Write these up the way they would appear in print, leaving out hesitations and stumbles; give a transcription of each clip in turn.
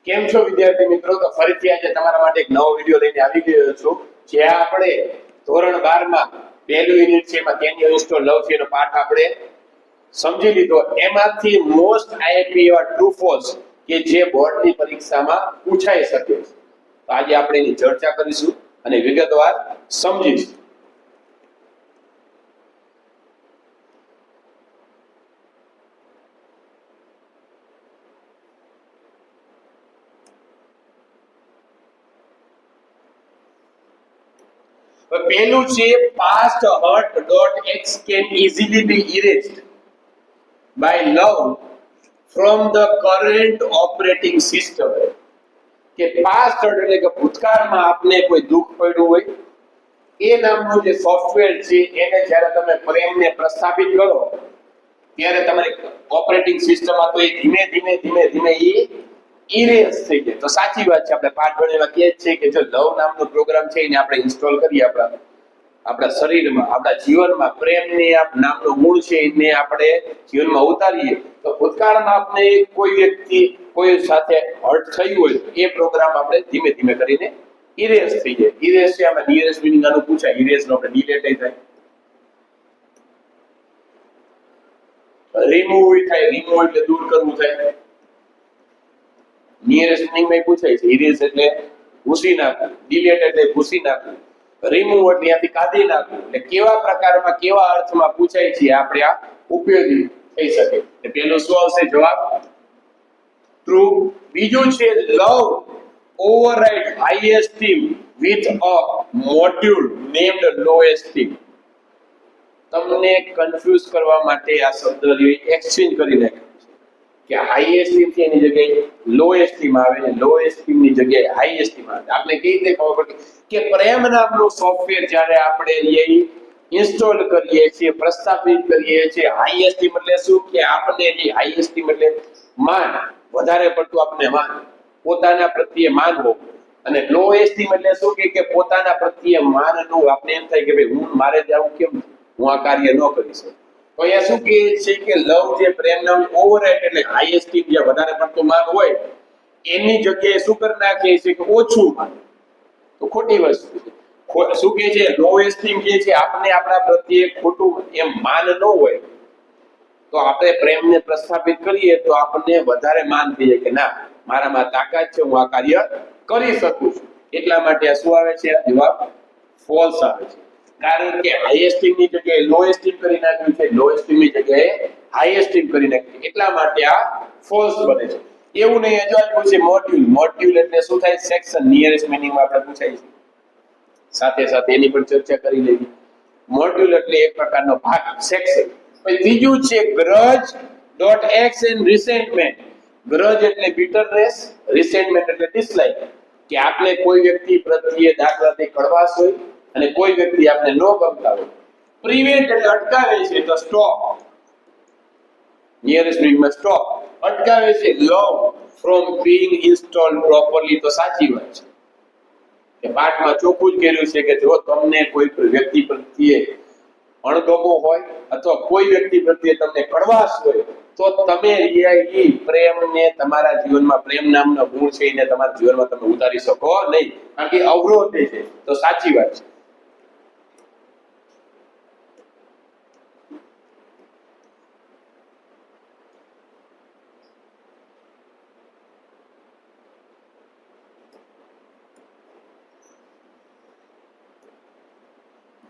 કેમ છો વિદ્યાર્થી મિત્રો? તો ફરીથી આજે તમારા માટે એક નવો વિડિયો લઈને આવી ગયો છું, જ્યાં આપણે ધોરણ 12 માં પહેલું યુનિટ છે એમાં કેન યુ ઇન્સ્ટોલ લવ છે એનો પાઠ આપણે સમજી લીધો. એમાંથી મોસ્ટ આઈએમપી એવા ટ્રુ ફોલ્સ કે જે બોર્ડની પરીક્ષામાં પૂછાઈ શકે છે. તો આજે આપણે એની ચર્ચા કરીશું અને વિગતવાર સમજીશું. પહેલું છે past hurt dot x can easily be erased by love from the current operating system. કે past hurt એટલે કે ભૂતકાળમાં આપને કોઈ દુઃખ પડ્યું હોય એ નામનું જે સોફ્ટવેર છે એને જ્યારે તમે પ્રેમને પ્રસ્થાપિત કરો ત્યારે તમારી ઓપરેટિંગ સિસ્ટમમાં તો એ ધીમે એ ઇરેઝ થઈ જાય. તો સાચી વાત છે, આપણે પાઠ ભણેલા કહે છે કે જો લવ નામનો પ્રોગ્રામ છે એને આપણે ઇન્સ્ટોલ કરીએ આપણા શરીરમાં, આપણા જીવનમાં પ્રેમની નામનો ગુણ છે એને આપણે જીવનમાં ઉતારીએ તો ભૂતકાળમાં આપણે કોઈ વ્યક્તિ કોઈ સાથે હર્ટ થયું હોય એ પ્રોગ્રામ આપણે ધીમે કરીને ઇરેઝ થઈ જાય. ઇરેઝ છે આમાં નિયરેસ્ટ મીનિંગ આનું પૂછાય, ઇરેઝ નો આપણે ડિલીટ થાય, રિમૂવ થાય, રિમૂવ એટલે દૂર કરવું થાય. નિયરેસ્ટ મીનિંગ માં પૂછાય છે. ઇરેઝ એટલે ભૂસી નાખવું, ડિલીટ એટલે ભૂસી નાખવું, રિમૂવ એટલે ત્યાંથી કાઢી નાખવું. એટલે કેવા પ્રકારમાં કેવા અર્થમાં પૂછાય છે આપણે આ ઉપયોગી થઈ શકે. એટલે પહેલું શું આવશે જવાબ? ટ્રુ. બીજું છે લવ override high esteem with a module named low esteem. તમને કન્ફ્યુઝ કરવા માટે આ શબ્દ એક્સચેન્જ કરી નાખ્યો કે હાઈ એસ્ટીમ છે એની જગ્યાએ લો એસ્ટીમ આવે ને લો એસ્ટીમ ની જગ્યાએ હાઈ એસ્ટીમ આવે. આપણે કઈ રીતે ખબર પડે કે પ્રેમ નામનું સોફ્ટવેર જ્યારે આપણે ઇન્સ્ટોલ કરીએ છીએ, પ્રસ્થાપિત કરીએ છીએ, હાઈ એસ્ટીમ એટલે શું કે આપણે જે હાઈ એસ્ટીમ એટલે માન, વધારે પડતું આપણે માન, પોતાના પ્રત્યે માન હોવું, અને લો એસ્ટીમ એટલે શું કે પોતાના પ્રત્યે માન નું આપણે એમ થાય કે ભાઈ હું મારે જાવું કેમ હું આ કાર્ય ન કરી શકું. તો અહીંયા શું કહે છે કે લવ જે પ્રેમ નામ ઓવરરાઈટ એટલે હાઈ એસ્ટીમ જે વધારે પડતું માન હોય એની જગ્યાએ શું કરી નાખે છે કે ઓછું માન. તો ખોટી વસ્તુ છે. શું કહે છે? લો એસ્ટીમ જે છે આપણે આપણા પ્રત્યે ખોટું એમ માન ન હોય તો આપણે પ્રેમને પ્રસ્થાપિત કરીએ તો આપણને વધારે માન થઈ જાય કે ના મારામાં તાકાત છે, હું આ કાર્ય કરી શકું છું. એટલા માટે આ શું આવે છે? જવાબ ફોલ્સ આવે છે. કારણ કે હાઈ એસ્ટીમ ની જગ્યાએ લો એસ્ટીમ કરી નાખ્યું છે, લો એસ્ટીમ ની જગ્યાએ હાઈ એસ્ટીમ કરી નાખ્યું, એટલા માટે આ ફોલ્સ બને છે. એવું નહીં હજુ આપ્યું છે મોડ્યુલ. મોડ્યુલ એટલે શું થાય? સેક્શન. નિયરેસ્ટ મીનિંગ માં આપણે પૂછાય છે, સાથે સાથે એની પણ ચર્ચા કરી લેવી. મોડ્યુલ એટલે એક પ્રકારનો ભાગ, સેક્શન. પછી બીજું છે grudge dot X and resentment. Grudge એટલે બિટરનેસ, રિસેન્ટમેન્ટ એટલે ડિસલાઇક. કે આપણે કોઈ વ્યક્તિ પ્રત્યે દાખલા તરીકે કડવાશ હોય અને કોઈ વ્યક્તિ આપણે ન ગમતા હોય. પ્રિવેન્ટ એટલે અટકાવે છે, તો સ્ટોપ. નિયરેસ્ટ મીનિંગમાં સ્ટોપ અટકાવે છે. લવ ફ્રોમ બીઇંગ ઇન્સ્ટોલ્ડ પ્રોપરલી. તો સાચી વાત છે કે પાઠમાં ચોખ્ખું જ કર્યું છે કે જો તમને કોઈ વ્યક્તિ પ્રત્યે અણગમો હોય અથવા કોઈ વ્યક્તિ પ્રત્યે તમને કડવાશ હોય તો તમે એ પ્રેમને તમારા જીવનમાં, પ્રેમ નામનો ગુણ છે એને તમારા જીવનમાં તમે ઉતારી શકો નહીં, કારણ કે અવરોધ છે. તો સાચી વાત છે.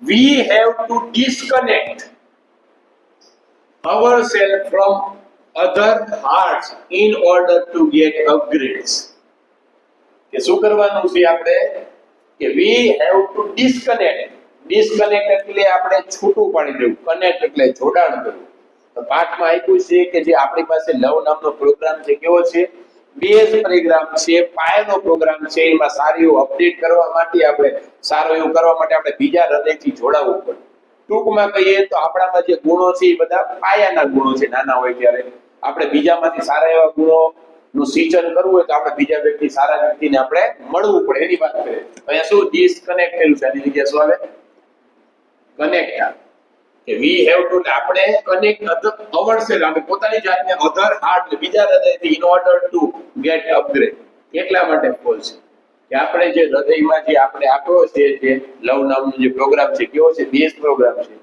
We have to disconnect ourselves from other hearts in order to get upgrades. કે શું કરવાનું છે આપણે? કે we have to disconnect. disconnect એટલે આપણે છૂટું પાડી દેવું, કનેક્ટ એટલે જોડાણ કરવું. તો પાઠમાં આપ્યું છે કે જે આપણી પાસે લવ નામનો પ્રોગ્રામ છે કેવો છે? બેઝ પ્રોગ્રામ છે, પાયાનો પ્રોગ્રામ છે. એમાં સારું એવું અપડેટ કરવા માટે આપણે બીજા હૃદયથી જોડાવવું પડે. ટૂંકમાં કહીએ તો આપણામાં જે ગુણો છે એ બધા પાયાના ગુણો છે. નાના હોય ત્યારે આપણે બીજામાંથી સારા એવા ગુણો નું સિંચન કરવું હોય તો આપણે બીજા વ્યક્તિ, સારા વ્યક્તિને આપણે મળવું પડે, એની વાત કરીએ. અહીંયા શું ડિસ્કનેક્ટ થયેલું છે, આની જગ્યાએ શું આવે? કનેક્ટ આવે. કે we have to આપણે connect ourselves, આપણે પોતાની જાતને other heart બીજા હૃદયથી in order to get upgrade. એટલા માટે ફોલ્સ છે કે આપણે જે હૃદયમાં જે આપણે આપ્યો છે જે લવ નામનો જે પ્રોગ્રામ છે કેવો છે બેઝ પ્રોગ્રામ છે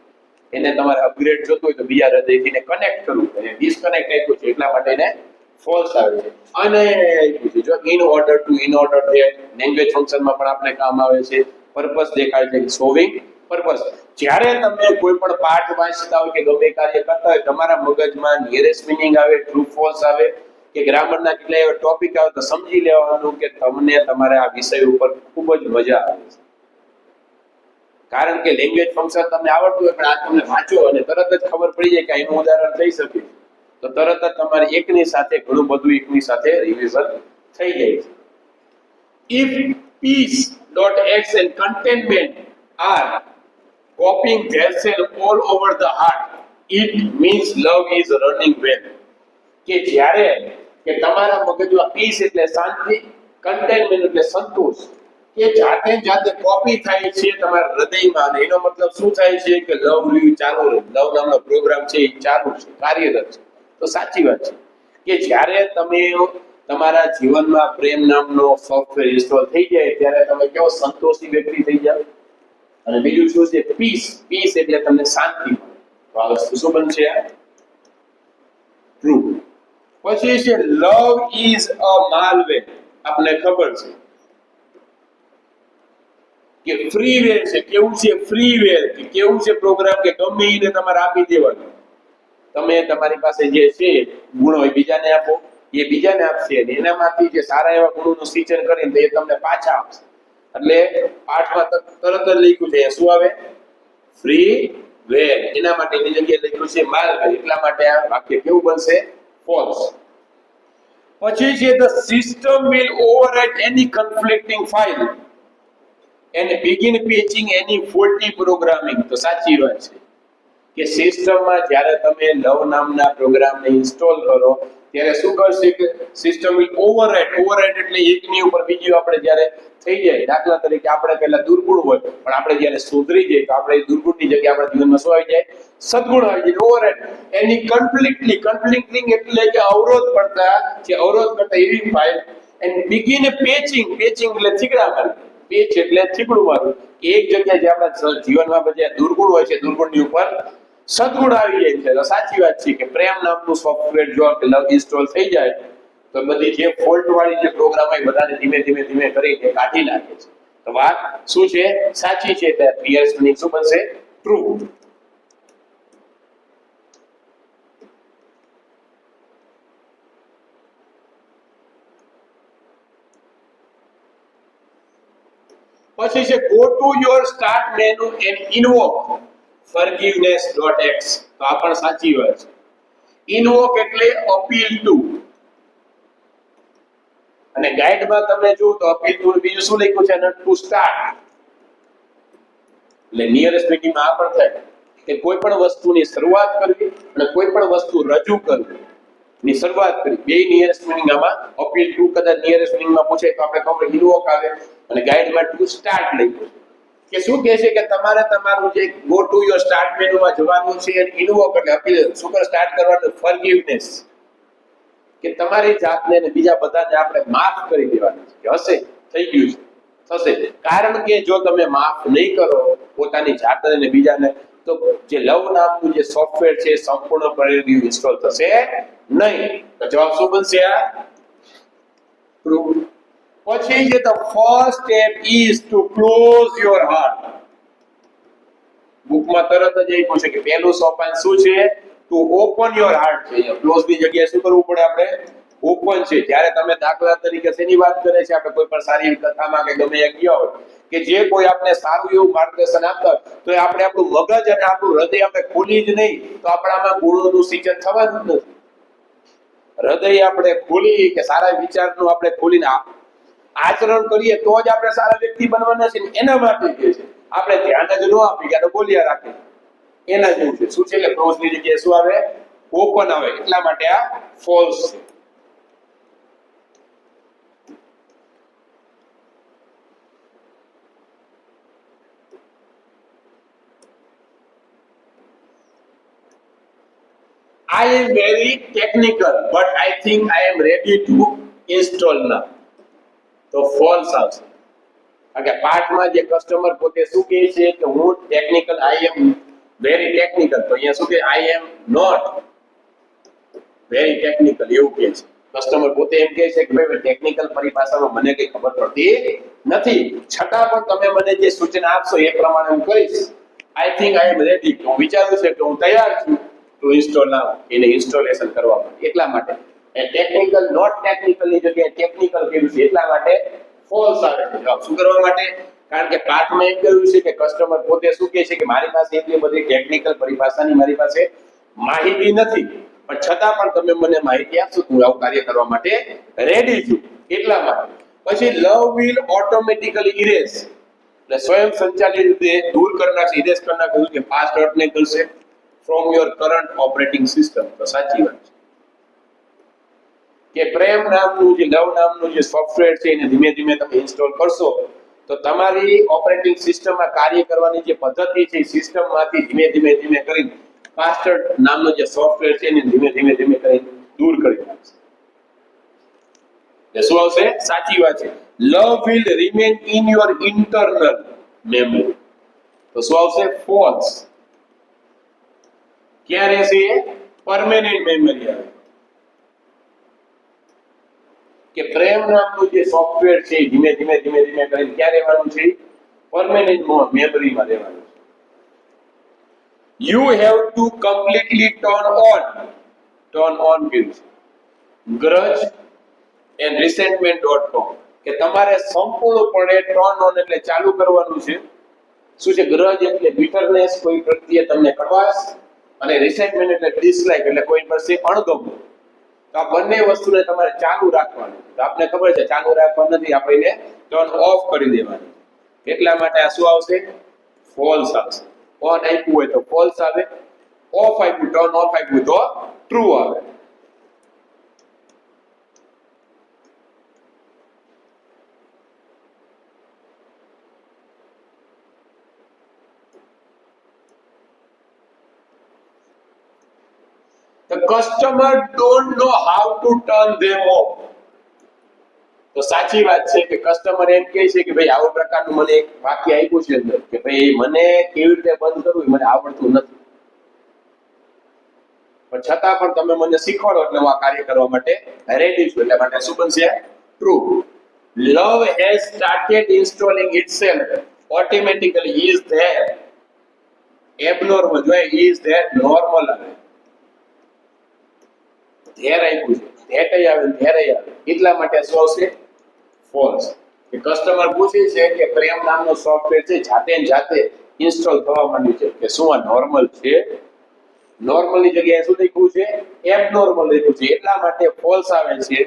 એને તમારે અપગ્રેડ જોતું હોય તો બીજા હૃદયથી ને કનેક્ટ કરવું અને ડિસ્કનેક્ટ આપ્યું છે એટલા માટે એને ફોલ્સ આવે છે અને આપ્યું છે જો in order to in order that language ફંક્શનમાં પણ આપણે કામ આવે છે પર્પસ દેખાય છે સોવિંગ પર્પસ જ્યારે તમે કોઈ પણ પાઠ વાંચતા હોય કે ગમે કાર્ય કરતા હોય તમારા મગજમાં નિયરેસ્ટ મિનિંગ આવે ટ્રુ ફોલ્સ આવે કે ગ્રામરના કેટલા એવા ટોપિક આવે તો સમજી લેવાનું કે તમને તમારા આ વિષય ઉપર ખૂબ જ મજા આવે છે કારણ કે લેંગ્વેજ ફંક્શન તમને આવડતું હોય પણ આ તમને વાંચો અને તરત જ ખબર પડી જાય કે એનું ઉદાહરણ થઈ શકે તો તરત જ તમારે એકની સાથે ઘણું બધું એકની સાથે રિવિઝન થઈ જાય છે if peace dot x and contentment are copying themselves all over the heart it means love is running well કે જ્યારે કે તમારા મગજમાં પીસ એટલે શાંતિ કન્ટેનમેન્ટ એટલે સંતોષ કે જાતે કોપી થાય છે તમારા હૃદયમાં અને એનો મતલબ શું થાય છે કે લવ રહ્યું ચાલુ લવ નામનો પ્રોગ્રામ છે એ ચાલુ છે કાર્યરત છે તો સાચી વાત છે કે જ્યારે તમે તમારા જીવનમાં પ્રેમ નામનો સોફ્ટવેર ઇન્સ્ટોલ થઈ જાય ત્યારે તમે કેવો સંતોષી વ્યક્તિ થઈ જાવ અને બીજું શું છે પીસ પીસ એટલે તમને શાંતિ મળે તો આ વસ્તુ શું બનશે ટ્રુ પછી છે લવ ઇઝ અ માલવેર આપને ખબર છે કે ફ્રીવેર છે કેવું છે ફ્રીવેર કે કેવું છે પ્રોગ્રામ કે ગમે એને તમારે આપી દેવાનું તમે તમારી પાસે જે છે ગુણો એ બીજાને આપો એ બીજાને આપશે અને એનામાંથી જે સારા એવા ગુણોનું સિંચન કરીને તો એ તમને પાછા આપશે એટલે પાઠમાં તરત જ લખ્યું છે શું આવે ફ્રી વેર એના માટે એની જગ્યાએ લખ્યું છે માલવેર એટલા માટે આ વાક્ય કેવું બનશે ફોલ્સ પછી છે the system will overwrite any conflicting file and begin patching any faulty programming તો સાચી વાત છે કે સિસ્ટમમાં જ્યારે તમે લવ નામના પ્રોગ્રામને ઇન્સ્ટોલ કરો ત્યારે શું કરશે કે સિસ્ટમ વિલ ઓવરરાઇટ એટલે એકની ઉપર બીજી આપણે જ્યારે થઈ જાય દાખલા તરીકે આપણે પહેલા દુર્ગુણ હોય પણ આપણે જ્યારે સુધરી જાય તો આપણે દુર્ગુણની જગ્યાએ આપણા જીવનમાં શું આવી જાય સદગુણ આવી જાય ઓવરરાઇટ એની કન્ફ્લિક્ટિંગ એટલે કે અવરોધ કરતા એવી ફાઇલ એન્ડ બિગિન પેચિંગ એટલે થીગડા મારવી પેચ એટલે થીગડું મારવું એક જગ્યાએ જે આપણા જીવનમાં બધા દુર્ગુણ હોય છે દુર્ગુણની ઉપર સદગુણ આવી જાય છે તો સાચી વાત છે કે પ્રેમ નામનું સોફ્ટવેર જો લવ ઇન્સ્ટોલ થઈ જાય તો બધી જે ફોલ્ટ વાળી જે પ્રોગ્રામ હોય બધાને ધીમે ધીમે કરીને કાઢી નાખે છે તો વાત શું છે સાચી છે તે પીએસ ની શું બનશે ટ્રુ પછી છે go to your start menu and invoke forgiveness.x તો આ પણ સાચી વાત છે invoke એટલે appeal to અને ગાઈડમાં તમે જો તો appeal to બીજું શું લખ્યું છે to start એટલે નિયરેસ્ટ મીટિંગમાં આ પણ થાય કે કોઈ પણ વસ્તુની શરૂઆત કરવી અને કોઈ પણ વસ્તુ રજૂ કરવી ની શરૂઆત કરી બે નિયરેસ્ટ મીનિંગ આમાં appeal to કદાચ નિયરેસ્ટ મીનિંગમાં પૂછે તો આપણે ખબર invoke આવે અને ગાઈડમાં ટુ સ્ટાર્ટ લખ્યું કે શું કહે છે કે તમારે તમારું જે ગો ટુ યોર સ્ટાર્ટ મેનુમાં જવાનું છે અને ઇન્વોક એટલે અપીલ શું કર સ્ટાર્ટ કરવાનું ફોરગિવનેસ કે તમારી જાતને અને બીજા બધાને આપણે માફ કરી દેવાનું છે કે હશે થઈ ગયું છે થશે કારણ કે જો તમે માફ નહીં કરો પોતાની જાતને અને બીજાને તો જે લવ નામનું જે સોફ્ટવેર છે સંપૂર્ણપણે ઇન્સ્ટોલ થશે નહીં તો જવાબ શું બનશે આ ટ્રુ પછી જે the first step is to close your heart બુકમાં તરત જ એ પૂછે કે પહેલું સોપાન શું છે to open your heart છે ક્લોઝ ની જગ્યાએ શું કરવું પડે આપણે ઓપન છે જ્યારે તમે દાખલા તરીકે શેની વાત કરે છે આપણે કોઈ પણ સારી કથામાં કે ગમે એક ગયા હોય કે જે કોઈ આપણે સારું એવું માર્ગદર્શન આપતા તો આપણે આપણું મગજ અને આપણું હૃદય આપણે ખોલી જ નહીં તો આપણામાં ગુણોનું સિંચન થવાનું જ નથી હૃદય આપણે ખોલી કે સારા વિચારનું આપણે ખોલીને આચરણ કરીએ તો જ આપણે સારા વ્યક્તિ બનવાના છે એના માટે કે છે આપણે ધ્યાન જ ન આપી કે બોલ્યા રાખે એના જેવું છે શું છે કે ક્લોઝ ની જગ્યાએ શું આવે ઓપન આવે એટલા માટે આ ફોલ્સ છે I am very technical but I think I am ready to install now તો ફોલ્સ આવશે. કારણ કે પાઠમાં જે કસ્ટમર પોતે શું કહે છે કે હું technical, I am very technical, તો અહીંયા શું કે આઈ એમ નોટ વેરી ટેકનિકલ એવું કહે છે. કસ્ટમર પોતે એમ કહે છે કે ભાઈ ટેકનિકલ પરિભાષામાં મને કઈ ખબર પડતી નથી, છતાં પણ તમે મને જે સૂચના આપશો એ પ્રમાણે હું કરીશ. I think I M ready, હું વિચારું છું કે હું તૈયાર છું ટુ ઇન્સ્ટોલ નાઉ, એને ઇન્સ્ટોલેશન કરવા માટે. એટલા માટે એ ટેકનિકલ નોટ ટેકનિકલ ની જગ્યાએ ટેકનિકલ કર્યું છે, એટલા માટે ફોલ્સ આવે છે જવાબ. શું કરવા માટે? કારણ કે પાઠમાં એમ કહ્યું છે કે કસ્ટમર પોતે શું કહે છે કે મારી પાસે એટલી બધી ટેકનિકલ પરિભાષાની મારી પાસે માહિતી નથી, પણ છતાં પણ તમે મને માહિતી આપશો હું આવું કાર્ય કરવા માટે રેડી છું, એટલા માટે. પછી લવ વિલ ઓટોમેટિકલી ઇરેઝ, એટલે સ્વયં સંચાલિત રીતે દૂર કરનાર, ઇરેઝ કરનાર કહ્યું કે પાસ્ટ હર્ટને કરશે from your current operating system. તો સાચી વાત છે કે પ્રેમ નામનું જે લવ નામનું જે સોફ્ટવેર છે એને ધીમે ધીમે તમે ઇન્સ્ટોલ કરશો તો તમારી ઓપરેટિંગ સિસ્ટમમાં કાર્ય કરવાની જે પદ્ધતિ છે સિસ્ટમમાંથી ધીમે ધીમે ધીમે કરી પાસ્ટર્ડ નામનો જે સોફ્ટવેર છે એને ધીમે ધીમે ધીમે કરી દૂર કરી નાખશે. એ શું આવશે? સાચી વાત છે. Love will remain in your internal memory, તો શું આવશે? ફોલ્સ. ક્યાં રહેશે? પરમેનન્ટ મેમરી આવે. કે પ્રેમ નામનું જે સોફ્ટવેર છે ધીમે ધીમે ધીમે ધીમે કરીને ક્યાં રહેવાનું છે? પરમેનન્ટ મેમરીમાં રહેવાનું છે. You have to completely turn on grudge and resentment.com, કે તમારે સંપૂર્ણપણે ટર્ન ઓન એટલે ચાલુ કરવાનું છે. શું છે? ગ્રજ એટલે બિટરનેસ, કોઈ પ્રત્યે તમને કડવાશ, અને રિસેન્ટમેન્ટ એટલે ડિસલાઇક એટલે કોઈ પ્રત્યે અણગમો. તો આ બંને વસ્તુને તમારે ચાલુ રાખવાની. તો આપને ખબર છે ચાલુ રાખવા નથી, આપણે ટર્ન ઓફ કરી દેવાની. એટલા માટે આ શું આવશે? ફોલ્સ આવશે. ઓન આપ્યું હોય તો ફોલ્સ આવે, ઓફ આપ્યું, ટર્ન ઓફ આપ્યું તો ટ્રુ આવે. The customer don't know how to turn them off. તો સાચી વાત છે કે કસ્ટમર એમ કહે છે કે ભાઈ આવો પ્રકારનું મને એક વાક્ય આપ્યું છે અંદર કે ભાઈ મને કેવી રીતે બંધ કરવું મને આવડતું નથી, પણ છતાં પણ તમે મને શીખવાડો એટલે હું આ કાર્ય કરવા માટે રેડી છું. એટલે માટે શું બનશે? True. Love has started installing itself automatically is there abnormal, જો ઇઝ ધેર નોર્મલ આવે, ધેર આપ્યું છે, ધેટ આવે, ધેર આવે, એટલા માટે શું આવશે? ફોલ્સ. કે કસ્ટમર પૂછે છે કે પ્રેમ નામનો સોફ્ટવેર છે જાતે ને જાતે ઇન્સ્ટોલ થવા માંડ્યું છે, કે શું આ નોર્મલ છે? નોર્મલની જગ્યાએ શું લખ્યું છે? એબનોર્મલ લખ્યું છે, એટલા માટે ફોલ્સ આવે છે.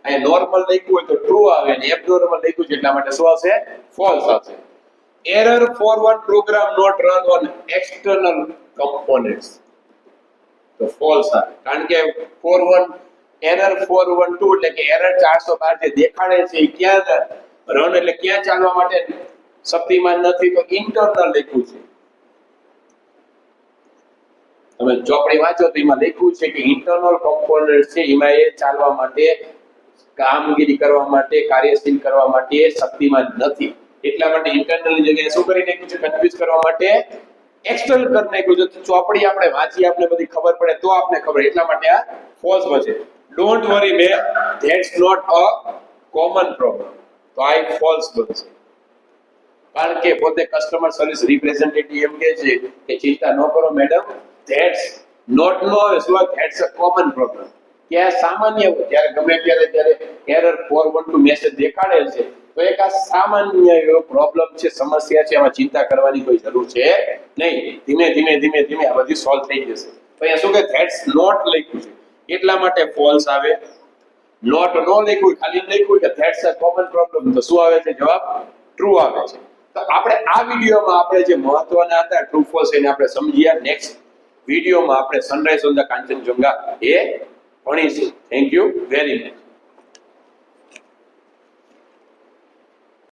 અહીંયા નોર્મલ લખ્યું હોય તો ટ્રુ આવે, અને એબનોર્મલ લખ્યું છે એટલા માટે શું આવશે? ફોલ્સ આવશે. Error forward program not run on external components, તો ફોલ્સ આવે. કારણ કે 412 એરર 412 એટલે કે એરર 412 જે દેખાડે છે એ ક્યાં રન એટલે ક્યાં ચાલવા માટે શક્તિમાન નથી, તો ઇન્ટરનલ લખ્યું છે. તમે ચોપડી વાંચો તો એમાં લખ્યું છે કે ઇન્ટરનલ કમ્પોનન્ટ છે એમાં એ ચાલવા માટે, કામગીરી કરવા માટે, કાર્યશીલ કરવા માટે શક્તિમાન નથી. એટલા માટે ઇન્ટરનલની જગ્યાએ શું કરી નાખ્યું છે? કન્ફ્યુઝ કરવા માટે એક્સટર્નલ કરી નાખ્યું છે. ચોપડી આપણે વાંચી આપણે બધી ખબર પડે તો આપણે ખબર, એટલા માટે આ ફોલ્સ બને. Don't worry ma'am, that's not a common problem, તો આ એક ફોલ્સ બનશે. કારણ કે પોતે કસ્ટમર સર્વિસ રિપ્રેઝેન્ટેટિવ એમ કહે છે કે ચિંતા ન કરો મેડમ, ધેટ્સ નોટ નો શું, ધેટ્સ અ કોમન પ્રોબ્લેમ. કે આ સામાન્ય જ્યારે ગમે ત્યારે એરર 412 મેસેજ દેખાડે છે તો એક આ સામાન્ય એવો પ્રોબ્લેમ છે, સમસ્યા છે, એમાં ચિંતા કરવાની કોઈ જરૂર છે નહીં. ધીમે ધીમે ધીમે ધીમે આ બધી સોલ્વ થઈ જશે. તો અહીંયા શું કે ધેટ્સ નોટ લખ્યું છે એટલા માટે ફોલ્સ આવે. નોટ નો લખ્યું, ખાલી લખ્યું કે ધેટ્સ અ કોમન પ્રોબ્લેમ, તો શું આવે છે જવાબ? ટ્રુ આવે છે. તો આપણે આ વિડિયોમાં આપણે જે મહત્વના હતા ટ્રુ ફોલ્સ એને આપણે સમજ્યા. નેક્સ્ટ વિડિયોમાં આપણે સનરાઈઝ ઓન ધ કાંચનજંગા એ ભણીશું. Thank you very much.